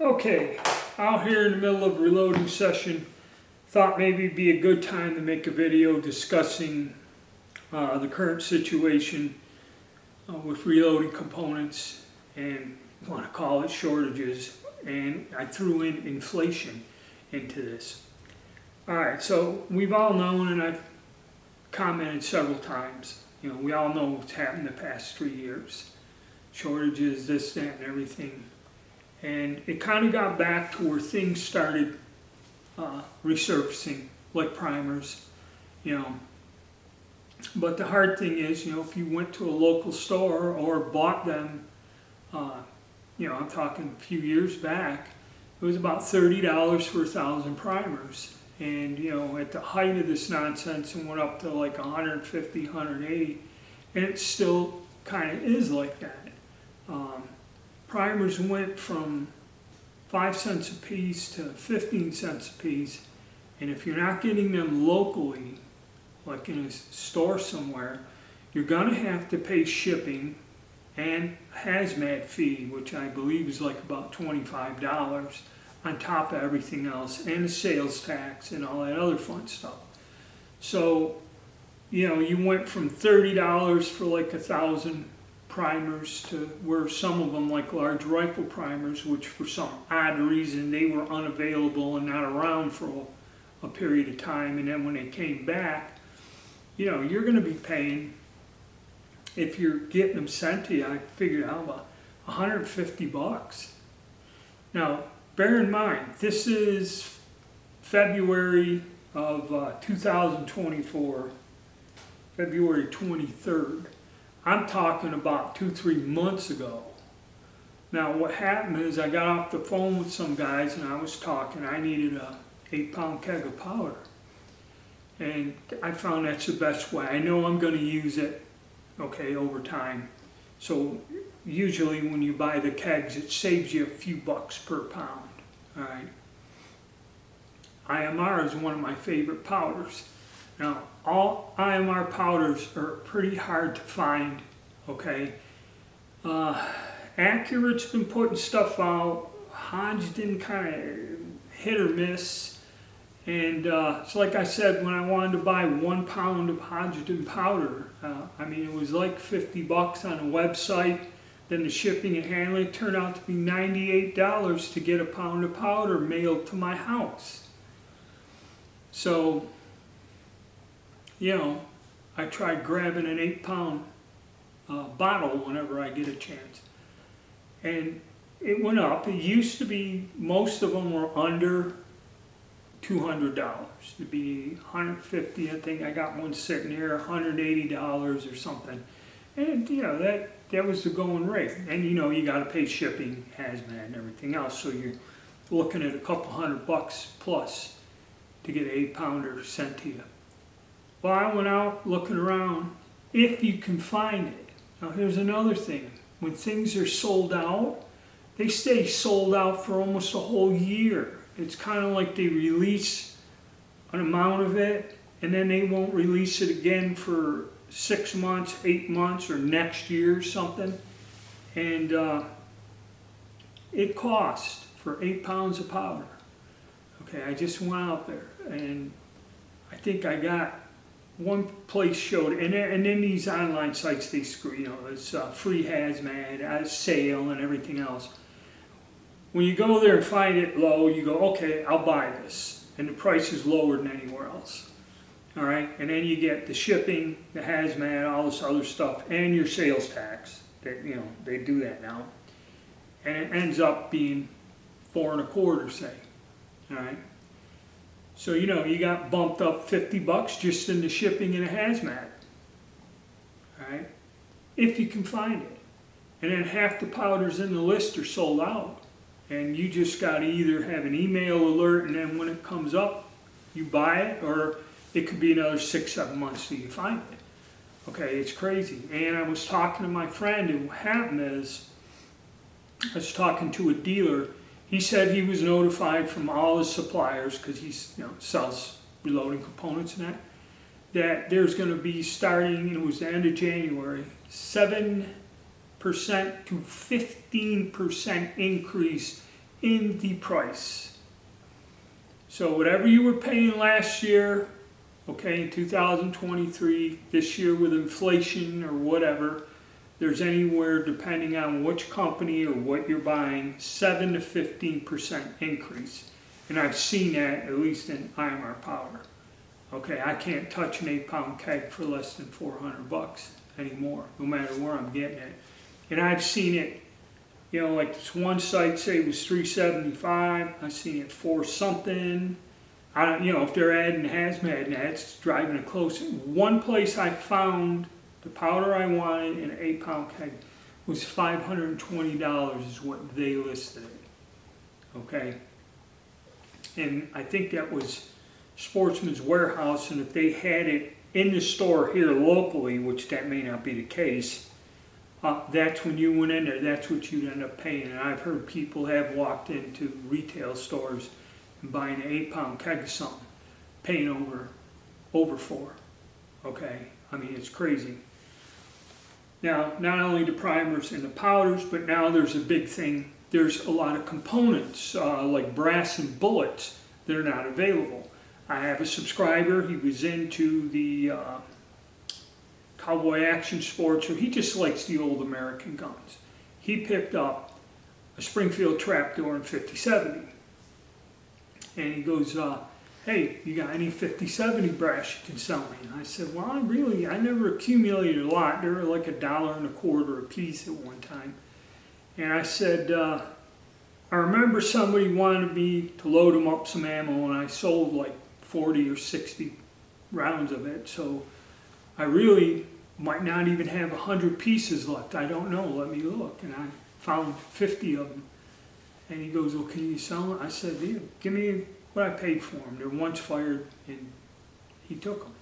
Okay, out here in the middle of a reloading session, thought maybe it'd be a good time to make a video discussing the current situation with reloading components, and want to call it shortages, and I threw in inflation into this. Alright, so we've all known, and I've commented several times, we all know what's happened the past 3 years. Shortages, this, that, and everything. And it kind of got back to where things started resurfacing, like primers, But the hard thing is, if you went to a local store or bought them, I'm talking a few years back, it was about $30 for 1,000 primers. And, at the height of this nonsense, it went up to like 150, 180, and it still kind of is like that. Primers went from 5 cents a piece to 15 cents a piece, and if you're not getting them locally, like in a store somewhere, you're going to have to pay shipping and hazmat fee, which I believe is like about $25 on top of everything else, and the sales tax and all that other fun stuff. So, you went from $30 for like 1,000 primers to where some of them, like large rifle primers, which for some odd reason they were unavailable and not around for a period of time, and then when they came back, you're going to be paying, if you're getting them sent to you, I figured out about $150. Now, bear in mind, this is February of 2024, February 23rd. I'm talking about 2-3 months ago. Now what happened is I got off the phone with some guys and I was talking. I needed a 8-pound keg of powder. And I found that's the best way. I know I'm going to use it, over time. So usually when you buy the kegs, it saves you a few bucks per pound. All right. IMR is one of my favorite powders. Now, all IMR powders are pretty hard to find, Accurate's been putting stuff out. Hodgdon kind of hit or miss. And so like I said, when I wanted to buy 1 pound of Hodgdon powder, it was like $50 on the website. Then the shipping and handling turned out to be $98 to get a pound of powder mailed to my house. So, I tried grabbing an 8-pound bottle whenever I get a chance. And it went up. It used to be, most of them were under $200. It'd be $150, I think I got one sitting here, $180 or something. And, that was the going rate. And, you got to pay shipping, hazmat, and everything else. So you're looking at a couple $100 plus to get an 8-pounder sent to you. Well, I went out looking around, if you can find it. Now here's another thing. When things are sold out, they stay sold out for almost a whole year. It's kind of like they release an amount of it, and then they won't release it again for 6 months, 8 months, or next year or something. And it cost for 8 pounds of powder. I just went out there, and I think I got, one place showed, and then these online sites, they screw, it's free hazmat, sale, and everything else. When you go there and find it low, you go, okay, I'll buy this, and the price is lower than anywhere else. All right, and then you get the shipping, the hazmat, all this other stuff, and your sales tax. They do that now, and it ends up being $4 1/4, say. All right. So, you got bumped up $50 just in the shipping and the hazmat. All right. If you can find it. And then half the powders in the list are sold out. And you just got to either have an email alert, and then when it comes up, you buy it, or it could be another 6-7 months till you find it. It's crazy. And I was talking to my friend, and what happened is, I was talking to a dealer. He said he was notified from all his suppliers, because he sells reloading components and that there's going to be starting, it was the end of January, 7% to 15% increase in the price. So whatever you were paying last year, okay, in 2023, this year with inflation or whatever, there's anywhere, depending on which company or what you're buying, 7 to 15% increase. And I've seen that at least in IMR Power. Okay, I can't touch an 8-pound keg for less than $400 anymore, no matter where I'm getting it. And I've seen it, you know, like this one site say it was $375. I've seen it for something. I don't, you know, if they're adding hazmat nets, driving it close. One place I found the powder I wanted in an 8-pound keg was $520 is what they listed it. Okay, and I think that was Sportsman's Warehouse, and if they had it in the store here locally, which that may not be the case, that's when you went in there, that's what you'd end up paying. And I've heard people have walked into retail stores and buying an 8-pound keg of something, paying over $4. Okay, I mean, it's crazy. Now, not only the primers and the powders, but now there's a big thing. There's a lot of components, like brass and bullets, that are not available. I have a subscriber, he was into the cowboy action sports, so he just likes the old American guns. He picked up a Springfield trapdoor in 50-70. And he goes, hey, you got any 50-70 brass you can sell me? And I said, well, I never accumulated a lot. They were like $1.25 a piece at one time. And I said, I remember somebody wanted me to load them up some ammo, and I sold like 40 or 60 rounds of it. So I really might not even have 100 pieces left. I don't know. Let me look. And I found 50 of them. And he goes, well, can you sell them? I said, yeah, give me what I paid for them. They're once fired, and he took them.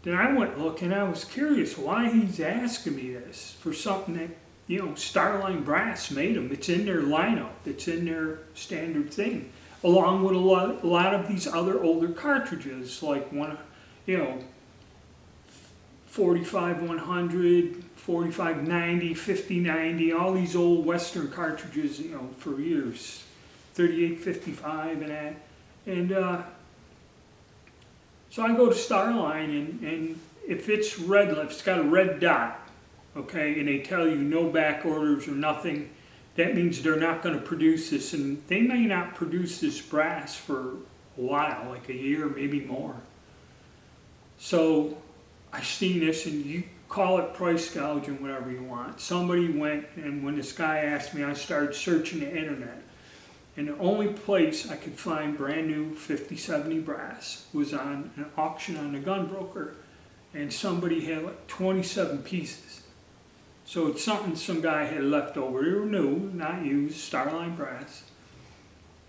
Then I went looking. I was curious why he's asking me this for something that, you know, Starline Brass made them. It's in their lineup. It's in their standard thing, along with a lot of these other older cartridges, like one, you know, 45-100, 45-90, 50-90, all these old Western cartridges, you know, for years, 38-55 and that. And so I go to Starline, and if it's red, if it's got a red dot, okay, and they tell you no back orders or nothing, that means they're not going to produce this, and they may not produce this brass for a while, like a year, maybe more. So I seen this, and you call it price gouging, whatever you want. Somebody went, and when this guy asked me, I started searching the internet. And the only place I could find brand new 50-70 brass was on an auction on the Gun Broker. And somebody had like 27 pieces. So it's something some guy had left over. They were new, not used, Starline brass.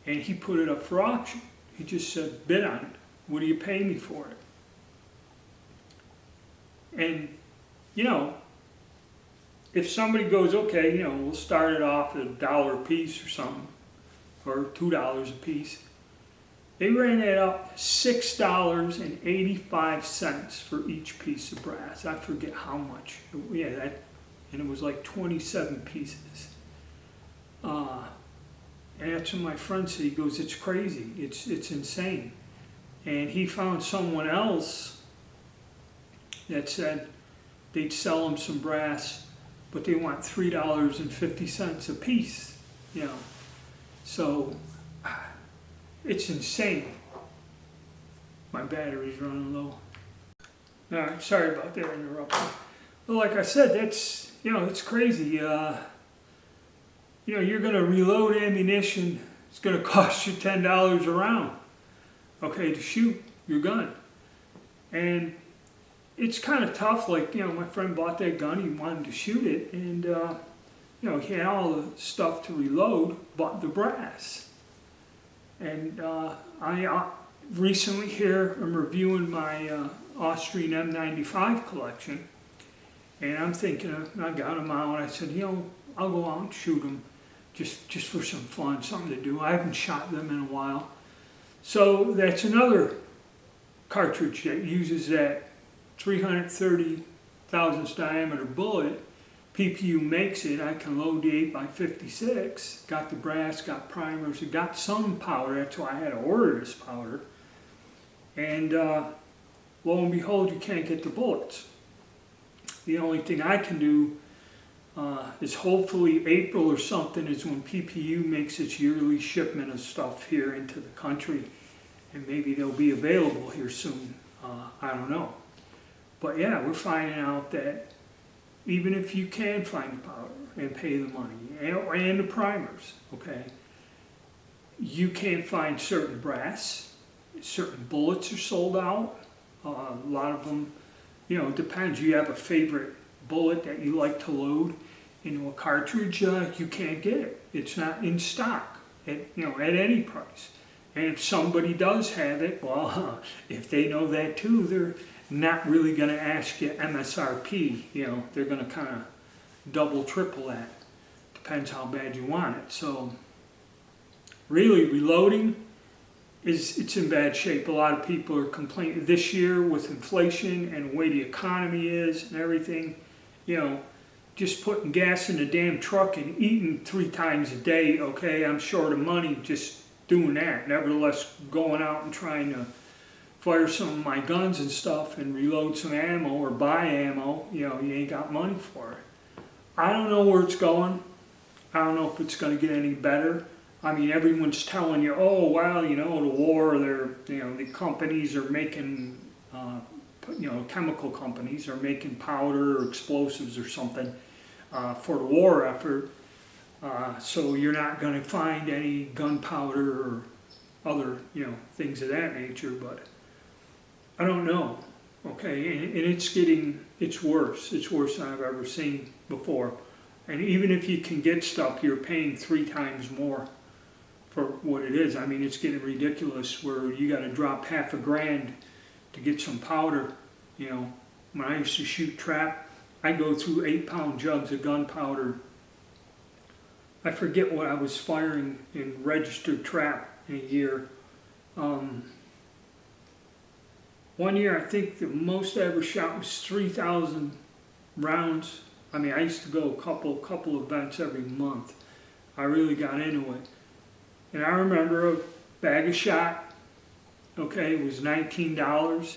And he put it up for auction. He just said, bid on it. What do you pay me for it? And, you know, if somebody goes, okay, you know, we'll start it off at $1 a piece or something, or $2 a piece. They ran that up $6.85 for each piece of brass. I forget how much. Yeah, that, and it was like 27 pieces. And that's what my friend said. He goes, it's crazy. It's insane. And he found someone else that said they'd sell him some brass, but they want $3.50 a piece, you know. So it's insane. My battery's running low. All right, sorry about that interruption. Well, like I said, that's, you know, it's crazy. You know, you're going to reload ammunition. It's going to cost you $10 a round, okay, to shoot your gun. And it's kind of tough. Like, you know, my friend bought that gun. He wanted to shoot it, and you know, he had all the stuff to reload, but the brass. And I recently here, I'm reviewing my Austrian M95 collection, and I'm thinking, I got them out, and I said, you know, I'll go out and shoot them just for some fun, something to do. I haven't shot them in a while. So that's another cartridge that uses that 330 thousandths diameter bullet, PPU makes it, I can load the 8x56, got the brass, got primers, it got some powder, that's why I had to order this powder. And lo and behold, you can't get the bullets. The only thing I can do is hopefully April or something is when PPU makes its yearly shipment of stuff here into the country. And maybe they'll be available here soon. I don't know. But yeah, we're finding out that even if you can find the powder and pay the money and the primers, okay, you can't find certain brass. Certain bullets are sold out. A lot of them, it depends. You have a favorite bullet that you like to load into a cartridge, you can't get it. It's not in stock at any price. And if somebody does have it, well, if they know that too, they're not really going to ask you MSRP. They're going to kind of double, triple that. Depends how bad you want it. So really, reloading, it's in bad shape. A lot of people are complaining this year with inflation and the way the economy is and everything, just putting gas in the damn truck and eating 3 times a day, okay, I'm short of money just doing that. Nevertheless, going out and trying to fire some of my guns and stuff and reload some ammo or buy ammo, you ain't got money for it. I don't know where it's going. I don't know if it's going to get any better. I mean, everyone's telling you, oh, well, the war, the companies are making, chemical companies are making powder or explosives or something for the war effort. So you're not going to find any gunpowder or other, things of that nature, but I don't know, okay, and it's worse. It's worse than I've ever seen before. And even if you can get stuff, you're paying 3 times more for what it is. I mean, it's getting ridiculous where you got to drop $500,000 to get some powder. When I used to shoot trap, I'd go through 8-pound jugs of gunpowder. I forget what I was firing in registered trap in a year. One year, I think the most I ever shot was 3,000 rounds. I mean, I used to go a couple events every month. I really got into it. And I remember a bag of shot, okay, it was $19.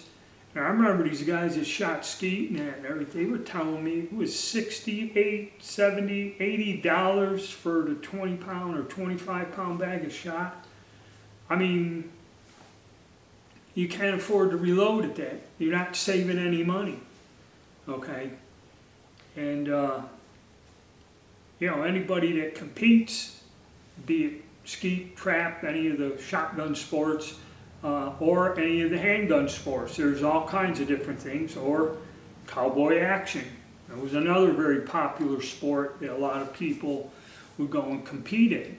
And I remember these guys that shot skeet and everything, they were telling me it was $68, $70, $80 for the 20-pound or 25-pound bag of shot. I mean, you can't afford to reload at that. You're not saving any money, okay? And, anybody that competes, be it skeet, trap, any of the shotgun sports, or any of the handgun sports. There's all kinds of different things, or cowboy action. That was another very popular sport that a lot of people would go and compete in.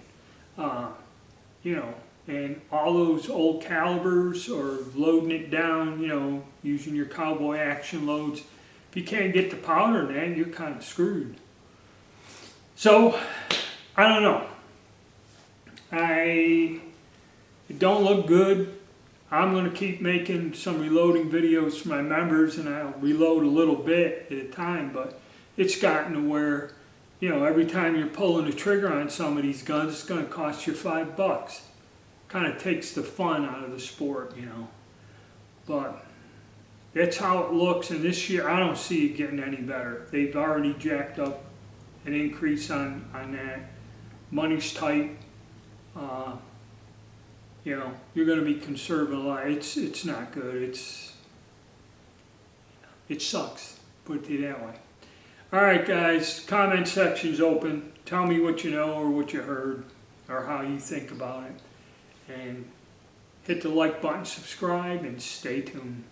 And all those old calibers or loading it down, using your cowboy action loads. If you can't get the powder, man, you're kind of screwed. So, I don't know. It don't look good. I'm going to keep making some reloading videos for my members, and I'll reload a little bit at a time, but it's gotten to where, every time you're pulling the trigger on some of these guns, it's going to cost you $5. Kind of takes the fun out of the sport, But that's how it looks, and this year I don't see it getting any better. They've already jacked up an increase on that. Money's tight. You're going to be conserving a lot. It's not good. It sucks, put it that way. All right, guys, comment section's open. Tell me what you know or what you heard or how you think about it. And hit the like button, subscribe, and stay tuned.